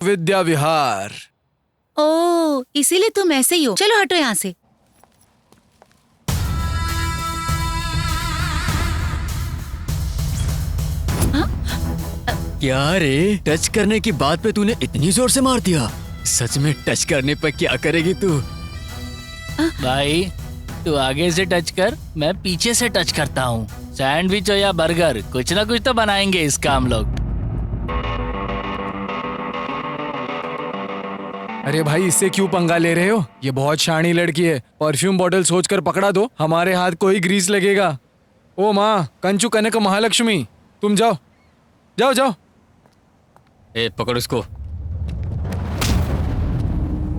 विद्या विहार। ओ, इसीलिए तुम ऐसे ही हो। चलो हटो यहाँ से। क्या रे, टच करने की बात पे तूने इतनी जोर से मार दिया? सच में टच करने पे क्या करेगी तू? भाई तू आगे से टच कर, मैं पीछे से टच करता हूँ। सैंडविच हो या बर्गर, कुछ ना कुछ तो बनाएंगे इसका हम लोग। अरे भाई, इससे क्यों पंगा ले रहे हो? ये बहुत शानी लड़की है। परफ्यूम बॉटल सोचकर पकड़ा दो, हमारे हाथ को ही ग्रीस लगेगा। ओ माँ, कंचू कनक महालक्ष्मी, तुम जाओ जाओ जाओ। ए, पकड़ उसको।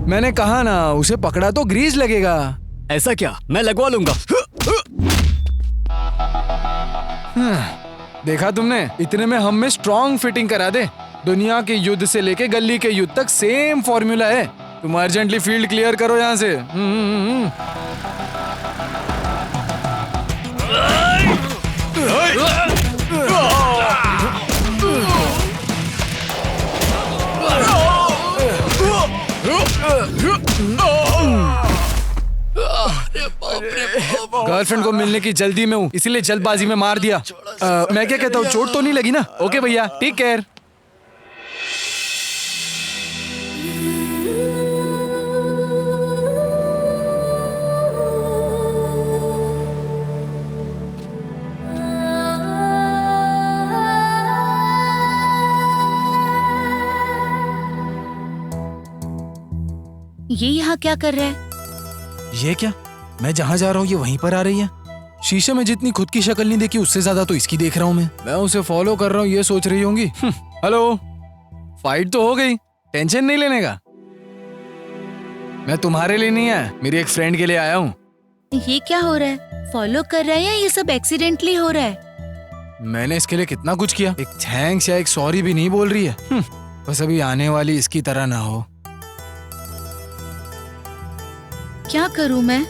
मैंने कहा ना, उसे पकड़ा तो ग्रीस लगेगा। ऐसा क्या? मैं लगवा लूंगा। देखा तुमने, इतने में हम में स्ट्रॉन्ग फिटिंग करा दे। दुनिया के युद्ध से लेके गली के युद्ध तक सेम फॉर्मूला है। तुम अर्जेंटली फील्ड क्लियर करो यहाँ से। गर्लफ्रेंड को मिलने की जल्दी में हूँ, इसीलिए जल्दबाजी में मार दिया। मैं क्या कहता हूँ, चोट तो नहीं लगी ना? ओके भैया, टेक केयर। ये यहाँ क्या कर रहा है? ये क्या? मैं जहाँ जा रहा हूँ ये वहीं पर आ रही है। शीशे में जितनी खुद की शक्ल नहीं देखी, उससे ज्यादा तो इसकी देख रहा हूँ मैं उसे फॉलो कर रहा हूँ, ये सोच रही होंगी। हेलो, फाइट तो हो गई, टेंशन नहीं लेने का। मैं तुम्हारे लिए नहीं आया, मेरी एक फ्रेंड के लिए आया हूँ। ये क्या हो रहा है? फॉलो कर रहा है या ये सब एक्सीडेंटली हो रहा है? मैंने इसके लिए कितना कुछ किया, एक थैंक्स या एक सॉरी भी नहीं बोल रही है। बस अभी आने वाली इसकी तरह ना हो। क्या करूं मैं?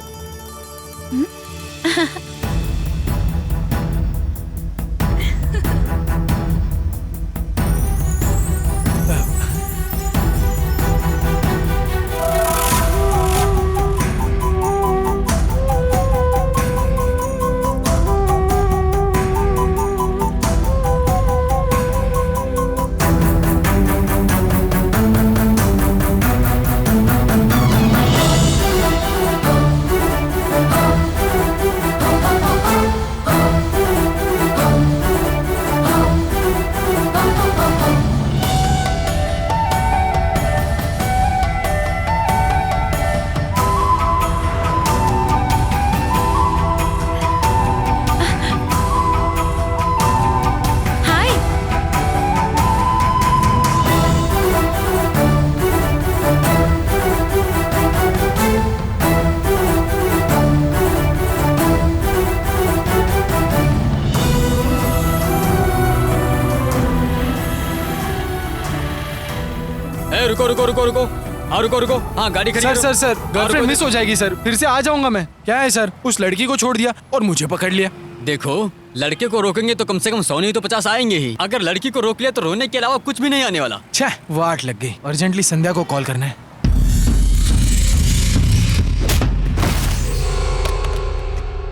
रुको रुको रुको रुको। हाँ रुको रुको। हाँ गाड़ी खड़ी सर करो। सर सर, गर्लफ्रेंड मिस हो जाएगी सर, फिर से आ जाऊंगा मैं। क्या है सर, उस लड़की को छोड़ दिया और मुझे पकड़ लिया। देखो, लड़के को रोकेंगे तो कम से कम 100 नहीं तो 50 आएंगे ही। अगर लड़की को रोक लिया तो रोने के अलावा कुछ भी नहीं आने वाला। छह, वाट लग गई। अर्जेंटली संध्या को कॉल करना है।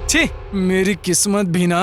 छी, मेरी किस्मत भी ना।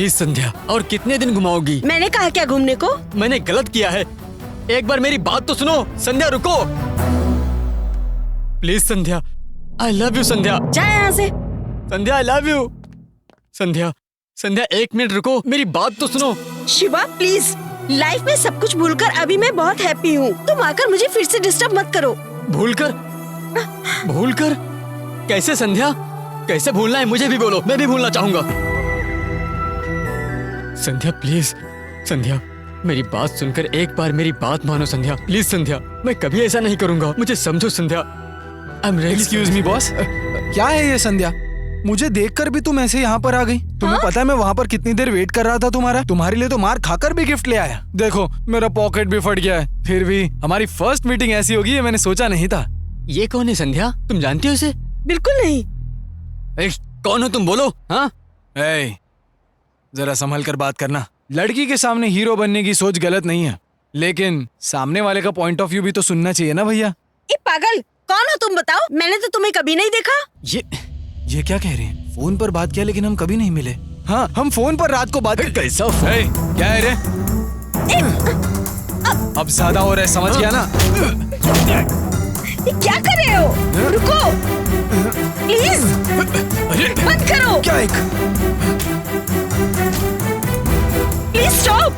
प्लीज संध्या, और कितने दिन घुमाओगी? मैंने कहा क्या घूमने को? मैंने गलत किया है, एक बार मेरी बात तो सुनो। संध्या रुको, please Sandhya, I love you Sandhya. जा यहाँ से। Sandhya I love you. Sandhya, Sandhya 1 minute रुको, मेरी बात तो सुनो। शिवा प्लीज, लाइफ में सब कुछ भूलकर अभी मैं बहुत हैप्पी हूँ। तुम आकर मुझे फिर से डिस्टर्ब मत करो। भूलकर? भूलकर कैसे संध्या? कैसे भूलना है मुझे भी बोलो, मैं भी भूलना चाहूंगा। संध्या प्लीज, संध्या मेरी बात सुनकर एक बार मेरी बात मानो संध्या, प्लीज संध्या, मैं कभी ऐसा नहीं करूंगा, मुझे समझो Sandhya. I am really excuse me boss, क्या है ये संध्या? मुझे देखकर भी तुम ऐसे यहाँ पर आ गई? तुम्हें पता है मैं वहाँ पर कितनी देर वेट कर रहा था तुम्हारा? तुम्हारे लिए तो मार खाकर भी गिफ्ट ले आया। देखो मेरा पॉकेट भी फट गया है, फिर भी हमारी फर्स्ट मीटिंग ऐसी होगी ये मैंने सोचा नहीं था। ये कौन है संध्या? तुम जानती हो इसे? बिल्कुल नहीं। कौन हो तुम, बोलो। हाँ जरा संभल कर बात करना। लड़की के सामने हीरो बनने की सोच गलत नहीं है, लेकिन सामने वाले का पॉइंट ऑफ व्यू भी तो सुनना चाहिए ना भैया। ए पागल, कौन हो तुम बताओ? मैंने तो तुम्हें कभी नहीं देखा। ये क्या कह रहे हैं? फोन पर बात किया लेकिन हम कभी नहीं मिले। हाँ हम फोन पर रात को बात कैसा क्या है रे? अब ज्यादा हो रहा है, समझ गया ना? ये क्या कर रहे हो? रुको प्लीज, बंद करो। क्या एक प्लीज स्टॉप।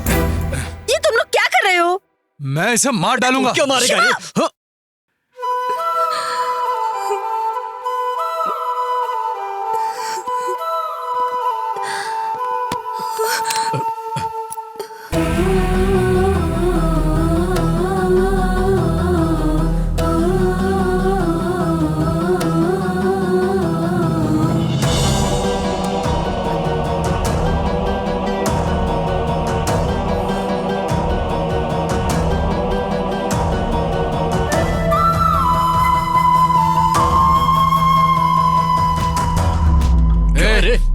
ये तुम लोग क्या कर रहे हो? मैं इसे मार डालूंगा। क्यों मारेगा ये? हाँ?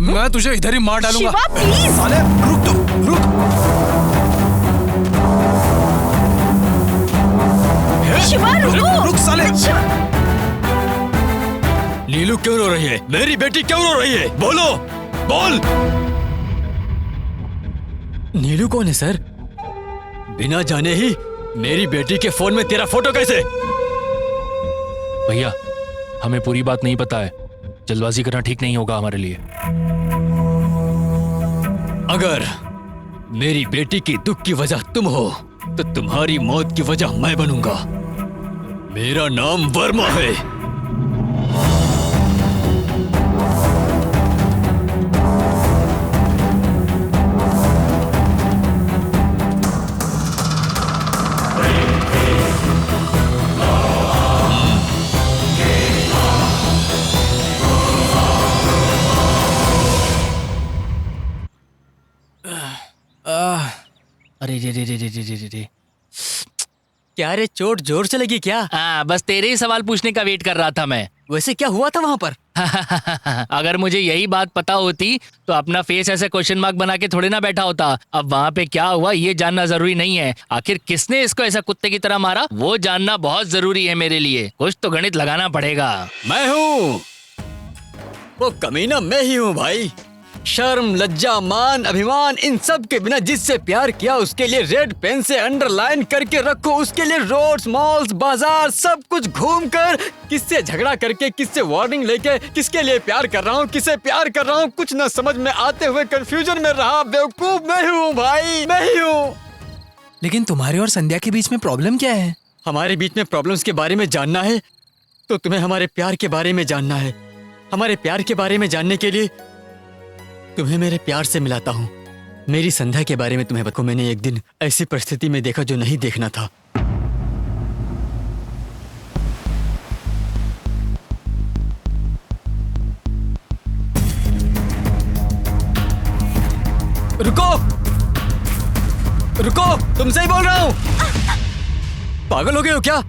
मैं तुझे इधर ही मार डालूंगा। शिवा प्लीज। साले रुक तो, रुक। शिवा रुको। रुक साले। नीलू क्यों रो रही है? मेरी बेटी क्यों रो रही है? बोलो, बोल। नीलू कौन है सर? बिना जाने ही मेरी बेटी के फोन में तेरा फोटो कैसे? भैया हमें पूरी बात नहीं पता है, जल्दबाजी करना ठीक नहीं होगा हमारे लिए। अगर मेरी बेटी की दुख की वजह तुम हो तो तुम्हारी मौत की वजह मैं बनूंगा। मेरा नाम वर्मा है। अरे रे रे रे रे रे रे रे। क्या रे, चोट जोर से लगी क्या? हाँ बस तेरे ही सवाल पूछने का वेट कर रहा था मैं। वैसे क्या हुआ था वहां पर? अगर मुझे यही बात पता होती तो अपना फेस ऐसे क्वेश्चन मार्क बना के थोड़े ना बैठा होता। अब वहाँ पे क्या हुआ ये जानना जरूरी नहीं है, आखिर किसने इसको ऐसा कुत्ते की तरह मारा वो जानना बहुत जरूरी है मेरे लिए। कुछ तो गणित लगाना पड़ेगा। मैं हूँ वो कमीना, मैं ही हूँ भाई। शर्म, लज्जा, मान, अभिमान, इन सब के बिना जिससे प्यार किया उसके लिए रेड पेन से अंडरलाइन करके रखो। उसके लिए रोड्स, मॉल्स, बाजार सब कुछ घूम कर, किससे झगड़ा करके, किससे वार्निंग लेके, किसके लिए प्यार कर रहा हूँ, किसे प्यार कर रहा हूँ, कुछ न समझ में आते हुए कंफ्यूजन में रहा। बेवकूफ मैं हूँ भाई, मैं ही हूँ। लेकिन तुम्हारे और संध्या के बीच में प्रॉब्लम क्या है? हमारे बीच में प्रॉब्लम्स के बारे में जानना है तो तुम्हें हमारे प्यार के बारे में जानना है। हमारे प्यार के बारे में जानने के लिए तुम्हें मेरे प्यार से मिलाता हूँ। मेरी संध्या के बारे में तुम्हें बताऊं। मैंने एक दिन ऐसी परिस्थिति में देखा जो नहीं देखना था। रुको, रुको, तुमसे ही बोल रहा हूँ। पागल हो गए हो क्या?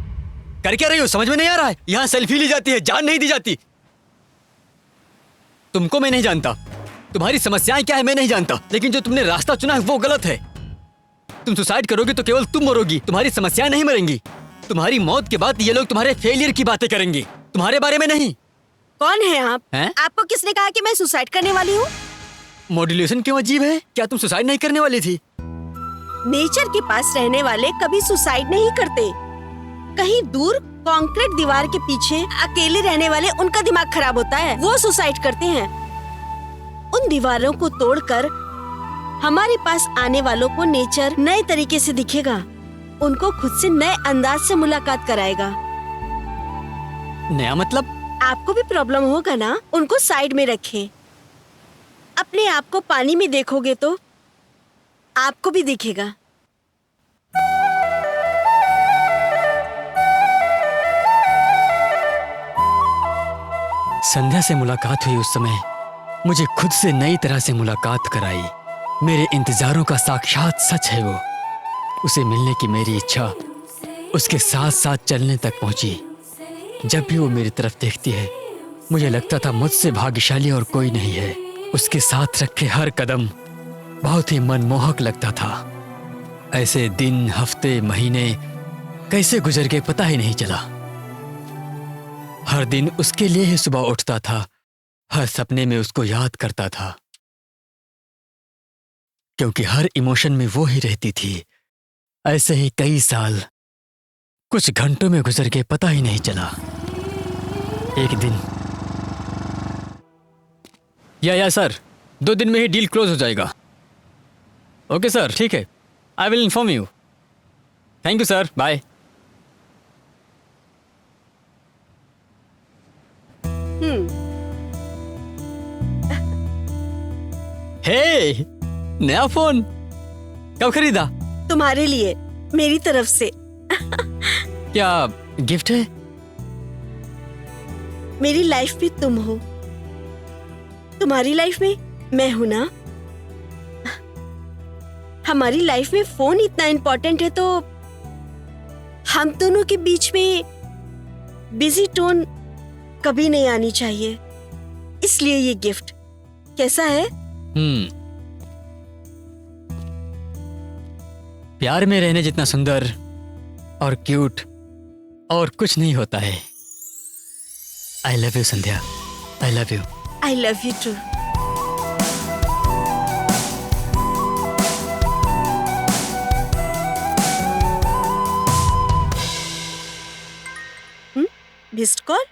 कर क्या रही हो, समझ में नहीं आ रहा है? यहाँ सेल्फी ली जाती है, जान नहीं दी जाती। तुमको मैं नहीं जानता, तुम्हारी समस्याएं क्या है मैं नहीं जानता, लेकिन जो तुमने रास्ता चुना है वो गलत है। तुम सुसाइड करोगे तो केवल तुम मरोगी, तुम्हारी समस्याएं नहीं मरेंगी। तुम्हारी मौत के बाद ये लोग तुम्हारे फेलियर की बातें करेंगे, तुम्हारे बारे में नहीं। कौन है आप? हैं? आपको किसने कहा कि मैं सुसाइड करने वाली हूँ? मॉड्यूलेशन क्यों अजीब है? क्या तुम सुसाइड नहीं करने वाली थी? नेचर के पास रहने वाले कभी सुसाइड नहीं करते। कहीं दूर कंक्रीट दीवार के पीछे अकेले रहने वाले उनका दिमाग खराब होता है, वो सुसाइड करते हैं। उन दीवारों को तोड़कर हमारे पास आने वालों को नेचर नए तरीके से दिखेगा, उनको खुद से नए अंदाज से मुलाकात कराएगा। नया मतलब? आपको भी प्रॉब्लम होगा ना, उनको साइड में रखें। अपने आप को पानी में देखोगे तो आपको भी दिखेगा। संध्या से मुलाकात हुई उस समय मुझे खुद से नई तरह से मुलाकात कराई। मेरे इंतजारों का साक्षात सच है वो। उसे मिलने की मेरी इच्छा उसके साथ साथ चलने तक पहुंची। जब भी वो मेरी तरफ देखती है मुझे लगता था मुझसे भाग्यशाली और कोई नहीं है। उसके साथ रखे हर कदम बहुत ही मनमोहक लगता था। ऐसे दिन, हफ्ते, महीने कैसे गुजर गए पता ही नहीं चला। हर दिन उसके लिए ही सुबह उठता था, हर सपने में उसको याद करता था, क्योंकि हर इमोशन में वो ही रहती थी। ऐसे ही कई साल कुछ घंटों में गुजर गए पता ही नहीं चला। एक दिन या सर, 2 दिन में ही डील क्लोज हो जाएगा। ओके सर, ठीक है, I will inform you. Thank you sir, bye. Hey, नया फोन कब खरीदा? तुम्हारे लिए, मेरी तरफ से। क्या गिफ्ट है? मेरी लाइफ में तुम हो, तुम्हारी लाइफ में मैं हूं ना। हमारी लाइफ में फोन इतना इम्पोर्टेंट है तो हम दोनों के बीच में बिजी टोन कभी नहीं आनी चाहिए। इसलिए ये गिफ्ट कैसा है? प्यार में रहने जितना सुंदर और क्यूट और कुछ नहीं होता है। I love you Sandhya, I love you. I love you too. Missed call?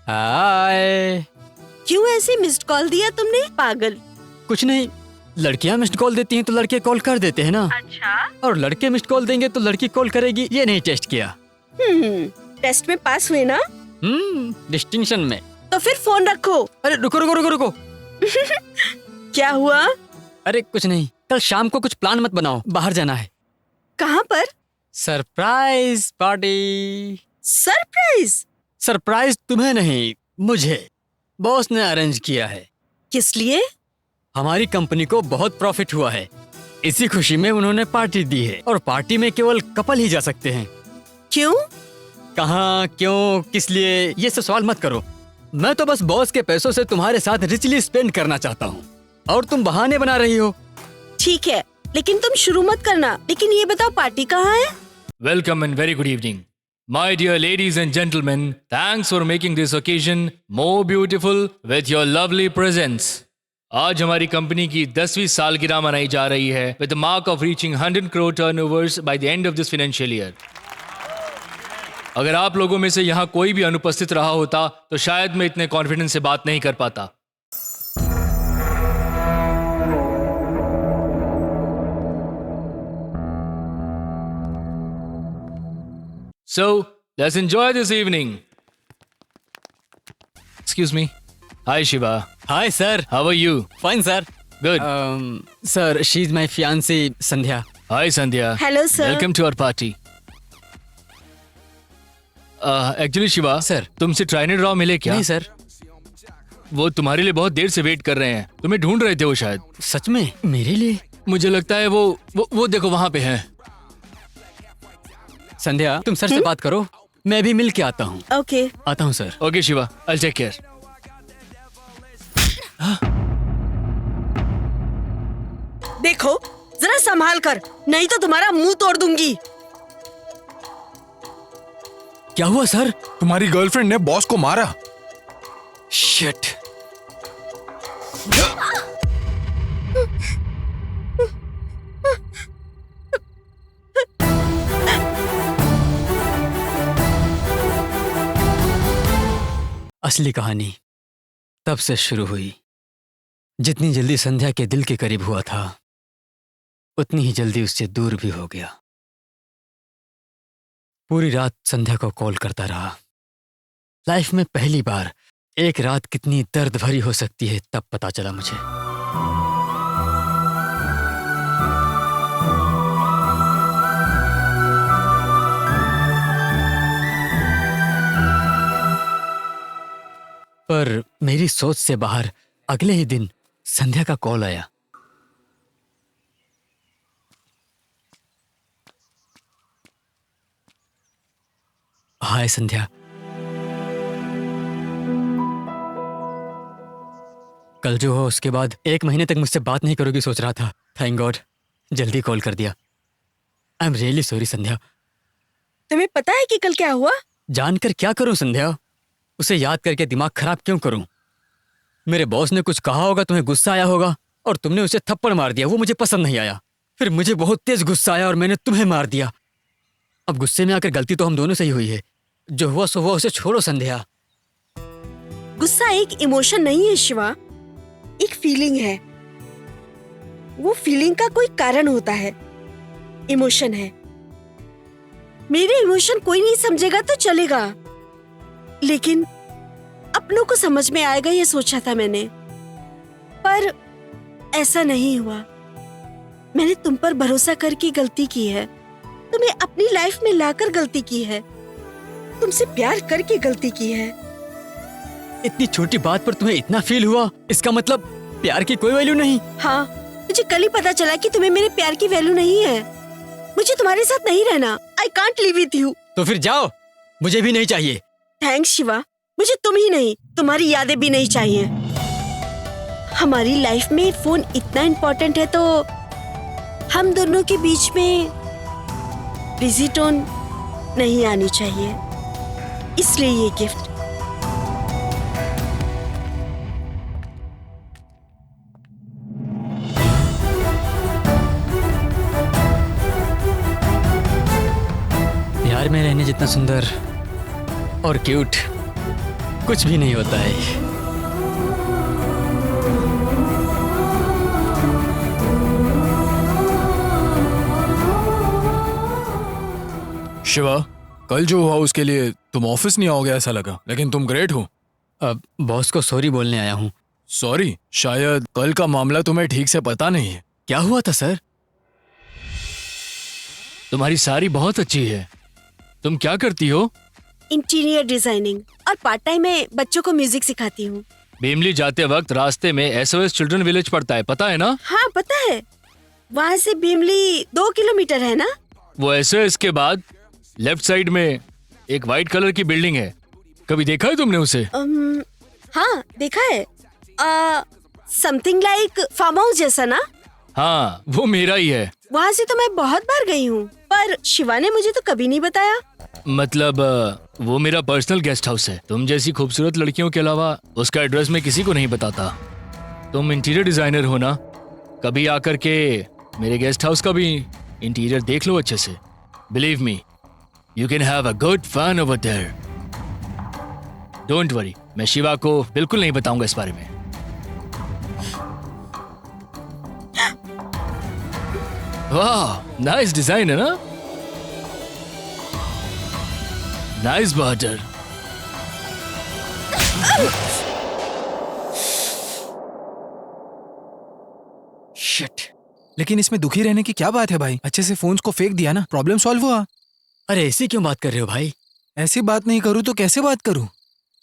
Hi. क्यों ऐसे मिस्ड कॉल दिया तुमने, पागल? कुछ नहीं, लड़कियां मिस्ड कॉल देती हैं तो लड़के कॉल कर देते हैं ना। अच्छा। और लड़के मिस्ड कॉल देंगे तो लड़की कॉल करेगी, ये नहीं टेस्ट किया। टेस्ट में पास हुए ना? डिस्टिंक्शन में। तो फिर फोन रखो। अरे रुको रुको रुको रुको। क्या हुआ? अरे कुछ नहीं, कल शाम को कुछ प्लान मत बनाओ, बाहर जाना है। कहाँ पर? Surprise party. सरप्राइज? सरप्राइज तुम्हें नहीं, मुझे बॉस ने अरेंज किया है। किस लिए? हमारी कंपनी को बहुत प्रॉफिट हुआ है, इसी खुशी में उन्होंने पार्टी दी है। और पार्टी में केवल कपल ही जा सकते हैं। क्यों? कहाँ, क्यों, किस लिए, ये सब सवाल मत करो। मैं तो बस बॉस के पैसों से तुम्हारे साथ रिचली स्पेंड करना चाहता हूँ और तुम बहाने बना रही हो। ठीक है, लेकिन तुम शुरू मत करना। लेकिन ये बताओ पार्टी कहाँ है? Welcome and very good evening. My dear ladies and gentlemen, thanks for making this occasion more beautiful with your lovely presence. आज हमारी कंपनी की 10वीं सालगिरह मनाई जा रही है with the mark of reaching 100 crore turnovers by the end of this financial year. अगर आप लोगों में से यहाँ कोई भी अनुपस्थित रहा होता तो शायद मैं इतने कॉन्फिडेंस से बात नहीं कर पाता। So, let's enjoy this evening. Excuse me. Hi, Shiva. Hi sir. How are you? Fine sir. Good. Sir, she is my fiancée Sandhya. Hi, Sandhya. Hello, sir. Welcome to our party. Actually, Shiva. Sir. तुमसे ट्राइनेड राव मिले क्या? नहीं sir. वो तुम्हारे लिए बहुत देर से wait कर रहे हैं। तुम्हें ढूंढ रहे थे वो शायद। सच में? मेरे लिए? मुझे लगता है वो देखो वहां पे है। संध्या, तुम सर से बात करो, मैं भी मिल के आता हूँ। ओके। आता हूँ sir. Okay Shiva, I'll take care. देखो, जरा संभाल कर, नहीं तो तुम्हारा मुंह तोड़ दूंगी। क्या हुआ सर? तुम्हारी गर्लफ्रेंड ने बॉस को मारा। शिट। असली कहानी तब से शुरू हुई। जितनी जल्दी संध्या के दिल के करीब हुआ था, उतनी ही जल्दी उससे दूर भी हो गया। पूरी रात संध्या को कॉल करता रहा। लाइफ में पहली बार एक रात कितनी दर्द भरी हो सकती है तब पता चला मुझे। पर मेरी सोच से बाहर अगले ही दिन संध्या का कॉल आया। हाय संध्या, कल जो हो उसके बाद 1 महीने तक मुझसे बात नहीं करोगी सोच रहा था। थैंक गॉड जल्दी कॉल कर दिया। आई एम रियली सॉरी संध्या। तुम्हें पता है कि कल क्या हुआ? जानकर क्या करूं संध्या? उसे याद करके दिमाग खराब क्यों करूं? मेरे बॉस ने कुछ कहा होगा, तुम्हें गुस्सा आया होगा और तुमने उसे थप्पड़ मार दिया। वो मुझे पसंद नहीं आया। फिर मुझे बहुत तेज गुस्सा आया और मैंने तुम्हें मार दिया। अब गुस्से में आकर गलती तो हम दोनों से ही हुई है। जो हुआ सो हुआ, उसे छोड़ो संध्या। गुस्सा एक इमोशन नहीं है शिवा, एक फीलिंग है। वो फीलिंग का कोई कारण होता है, इमोशन है। मेरे इमोशन कोई नहीं समझेगा तो चलेगा, लेकिन अपनों को समझ में आएगा ये सोचा था मैंने, पर ऐसा नहीं हुआ। मैंने तुम पर भरोसा करके गलती की है, तुम्हें अपनी लाइफ में लाकर गलती की है, तुमसे प्यार करके गलती की है। इतनी छोटी बात पर तुम्हें इतना फील हुआ, इसका मतलब प्यार की कोई वैल्यू नहीं? हाँ, मुझे कल ही पता चला कि तुम्हें मेरे प्यार की वैल्यू नहीं है। मुझे तुम्हारे साथ नहीं रहना। I can't live with you. तो फिर जाओ, मुझे भी नहीं चाहिए। थैंक्स शिवा, मुझे तुम ही नहीं, तुम्हारी यादें भी नहीं चाहिए। हमारी लाइफ में फोन इतना इम्पोर्टेंट है तो हम दोनों के बीच में बिजी टोन नहीं आनी चाहिए, इसलिए ये गिफ्ट। प्यार में रहने जितना सुंदर और क्यूट कुछ भी नहीं होता है। शिवा, कल जो हुआ उसके लिए तुम ऑफिस नहीं आओगे ऐसा लगा, लेकिन तुम ग्रेट हो। अब बॉस को सॉरी बोलने आया हूँ। सॉरी? शायद कल का मामला तुम्हें ठीक से पता नहीं है। क्या हुआ था सर? तुम्हारी साड़ी बहुत अच्छी है। तुम क्या करती हो? इंटीरियर डिजाइनिंग और पार्ट टाइम में बच्चों को म्यूजिक सिखाती हूँ। भीमली जाते वक्त रास्ते में SOS चिल्ड्रन विलेज पड़ता है, पता है ना? हाँ पता है, वहाँ से भीमली 2 किलोमीटर है ना। वो SOS के बाद लेफ्ट साइड में एक वाइट कलर की बिल्डिंग है, कभी देखा है तुमने उसे? हाँ देखा है, समथिंग लाइक फार्म हाउस जैसा ना। हाँ वो मेरा ही है। वहाँ से तो मैं बहुत बार गई हूँ, पर शिवा ने मुझे तो कभी नहीं बताया। मतलब वो मेरा पर्सनल गेस्ट हाउस है। तुम जैसी खूबसूरत लड़कियों के अलावा उसका एड्रेस मैं किसी को नहीं बताता। तुम इंटीरियर डिजाइनर हो ना, कभी आकर के मेरे गेस्ट हाउस का भी इंटीरियर देख लो अच्छे से। Believe me, you can have a good fun over there. Don't worry, मैं शिवा को बिल्कुल नहीं बताऊंगा इस बारे में। वाह, नाइस डिजाइन है ना? नाइस बहादुर। शिट। लेकिन इसमें दुखी रहने की क्या बात है भाई? अच्छे से फोन्स को फेंक दिया ना, प्रॉब्लम सॉल्व हुआ। अरे ऐसी क्यों बात कर रहे हो भाई? ऐसी बात नहीं करूँ तो कैसे बात करूँ?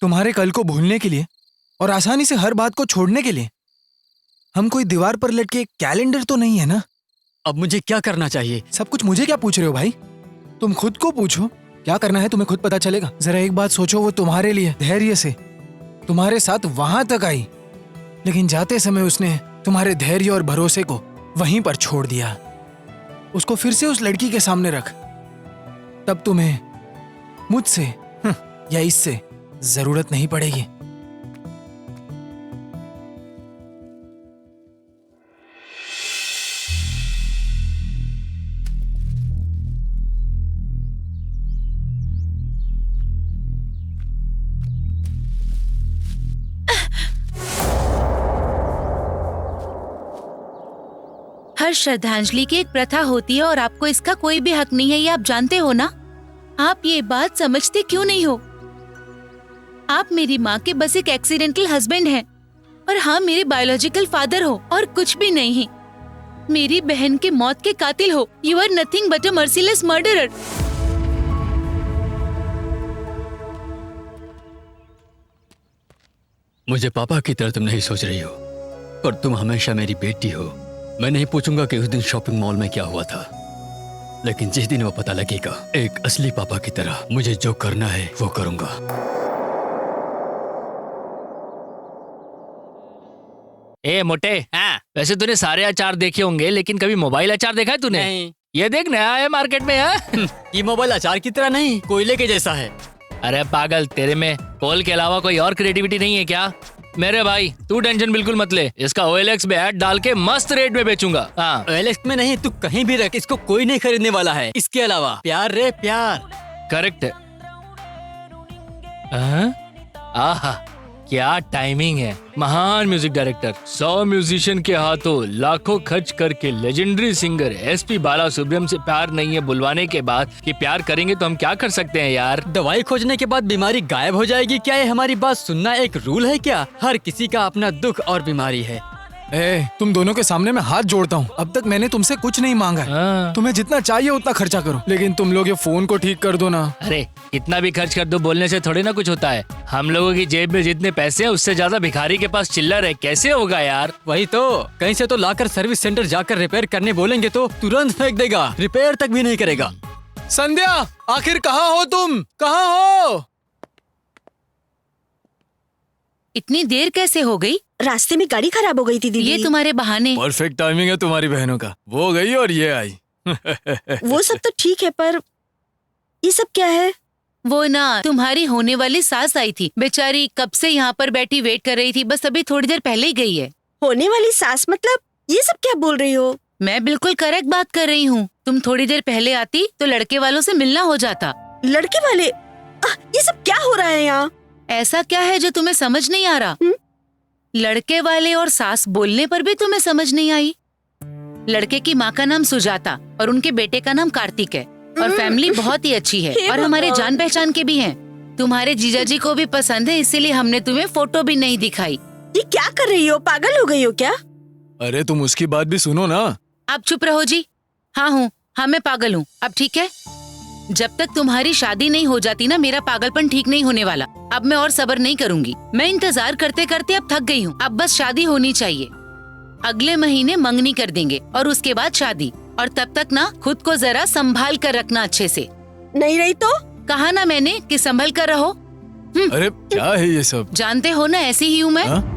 तुम्हारे कल को भूलने के लिए और आसानी से हर बात को छोड़ने के लिए हम कोई दीवार पर लटके कैलेंडर तो नहीं है ना। अब मुझे क्या करना चाहिए? सब कुछ मुझे क्या पूछ रहे हो भाई? तुम खुद को पूछो, क्या करना है तुम्हें खुद पता चलेगा। जरा एक बात सोचो, वो तुम्हारे लिए धैर्य से तुम्हारे साथ वहां तक आई, लेकिन जाते समय उसने तुम्हारे धैर्य और भरोसे को वहीं पर छोड़ दिया। उसको फिर से उस लड़की के सामने रख, तब तुम्हें मुझसे या इससे जरूरत नहीं पड़ेगी। पर श्रद्धांजलि की एक प्रथा होती है और आपको इसका कोई भी हक नहीं है, ये आप जानते हो ना? आप ये बात समझते क्यों नहीं हो? आप मेरी माँ के बस एक एक्सीडेंटल हस्बैंड हैं और हाँ मेरे बायोलॉजिकल फादर हो और कुछ भी नहीं। मेरी बहन के मौत के कातिल हो। You are nothing but a merciless murderer. मुझे पापा की तरह तुम नहीं सोच रही हो, पर तुम हमेशा मेरी बेटी हो। मैं नहीं पूछूंगा कि उस दिन शॉपिंग मॉल में क्या हुआ था, लेकिन जिस दिन वो पता लगेगा, एक असली पापा की तरह मुझे जो करना है वो करूंगा। ए मोटे, हाँ। वैसे तूने सारे अचार देखे होंगे, लेकिन कभी मोबाइल अचार देखा है तूने? नहीं। ये देख, नया है मार्केट में। है ये मोबाइल अचार की तरह नहीं, कोयले के जैसा है। अरे पागल, तेरे में कोल के अलावा कोई और क्रिएटिविटी नहीं है क्या? मेरे भाई तू टेंशन बिल्कुल मत ले, इसका OLX में ऐड डाल के मस्त रेट में बेचूंगा। हाँ। OLX में नहीं, तू कहीं भी रख, इसको कोई नहीं खरीदने वाला है। इसके अलावा प्यार रे प्यार। करेक्ट है। आहा, क्या टाइमिंग है। महान म्यूजिक डायरेक्टर 100 म्यूजिशियन के हाथों लाखों खर्च करके लेजेंडरी सिंगर SP बालासुब्रमण्यम से प्यार नहीं है बुलवाने के बाद कि प्यार करेंगे तो हम क्या कर सकते हैं यार? दवाई खोजने के बाद बीमारी गायब हो जाएगी क्या? ये हमारी बात सुनना एक रूल है क्या? हर किसी का अपना दुख और बीमारी है। तुम दोनों के सामने मैं हाथ जोड़ता हूँ। अब तक मैंने तुमसे कुछ नहीं मांगा है। हाँ। तुम्हें जितना चाहिए उतना खर्चा करो, लेकिन तुम लोग ये फोन को ठीक कर दो ना। अरे कितना भी खर्च कर दो, बोलने से थोड़ी ना कुछ होता है। हम लोगों की जेब में जितने पैसे हैं उससे ज्यादा भिखारी के पास चिल्लर है, कैसे होगा यार? वही तो, कहीं से तो लाकर सर्विस सेंटर जाकर रिपेयर करने बोलेंगे तो तुरंत फेंक देगा, रिपेयर तक भी नहीं करेगा। संध्या, आखिर कहाँ हो तुम? कहाँ हो? इतनी देर कैसे हो गई? रास्ते में गाड़ी खराब हो गई थी दीदी। ये तुम्हारे बहाने। परफेक्ट टाइमिंग है तुम्हारी बहनों का। वो गई और ये आई। वो सब तो ठीक है, पर ये सब क्या है? वो ना तुम्हारी होने वाली सास आई थी, बेचारी कब से यहाँ पर बैठी वेट कर रही थी, बस अभी थोड़ी देर पहले ही गई है। होने वाली सास मतलब? ये सब क्या बोल रही हो? मैं बिल्कुल करेक्ट बात कर रही हूँ। तुम थोड़ी देर पहले आती तो लड़के वालों से मिलना हो जाता। लड़के वाले? ये सब क्या हो रहा है यहाँ? ऐसा क्या है जो तुम्हें समझ नहीं आ रहा? लड़के वाले और सास बोलने पर भी तुम्हें समझ नहीं आई? लड़के की माँ का नाम सुजाता और उनके बेटे का नाम कार्तिक है और फैमिली बहुत ही अच्छी है और हमारे जान पहचान के भी हैं। तुम्हारे जीजा जी को भी पसंद है, इसीलिए हमने तुम्हें फोटो भी नहीं दिखाई। ये क्या कर रही हो? पागल हो गई हो क्या? अरे तुम उसकी बात भी सुनो ना। आप चुप रहो जी। हाँ हूँ, हाँ मैं पागल हूँ। अब ठीक है, जब तक तुम्हारी शादी नहीं हो जाती ना, मेरा पागलपन ठीक नहीं होने वाला। अब मैं और सब्र नहीं करूंगी। मैं इंतजार करते करते अब थक गई हूँ। अब बस शादी होनी चाहिए। अगले महीने मंगनी कर देंगे और उसके बाद शादी, और तब तक ना खुद को जरा संभाल कर रखना अच्छे से। नहीं रही तो? कहा ना मैंने कि संभल कर रहो। अरे क्या है ये सब? जानते हो ना ऐसी ही हूँ मैं।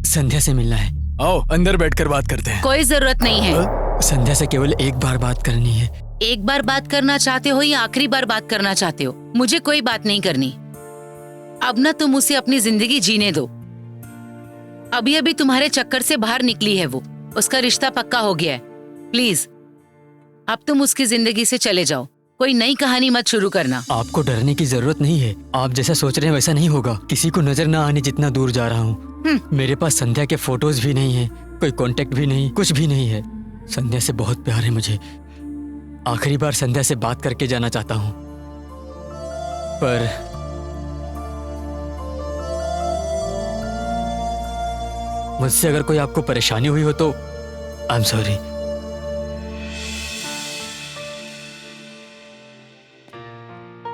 संध्या से मिलना है। आओ अंदर बैठकर बात करते हैं। कोई जरूरत नहीं है। संध्या से केवल एक बार बात करनी है। एक बार बात करना चाहते हो या आखिरी बार बात करना चाहते हो? मुझे कोई बात नहीं करनी। अब ना तुम उसे अपनी जिंदगी जीने दो। अभी अभी तुम्हारे चक्कर से बाहर निकली है वो, उसका रिश्ता पक्का हो गया है। प्लीज अब तुम उसकी जिंदगी से चले जाओ, कोई नई कहानी मत शुरू करना। आपको डरने की जरूरत नहीं है। आप जैसा सोच रहे हैं वैसा नहीं होगा। किसी को नजर ना आने जितना दूर जा रहा हूँ। मेरे पास संध्या के फोटोज भी नहीं है, कोई कांटेक्ट भी नहीं, कुछ भी नहीं है। संध्या से बहुत प्यार है मुझे। आखिरी बार संध्या से बात करके जाना चाहता हूँ, पर मुझसे अगर कोई आपको परेशानी हुई हो तो आई एम सॉरी।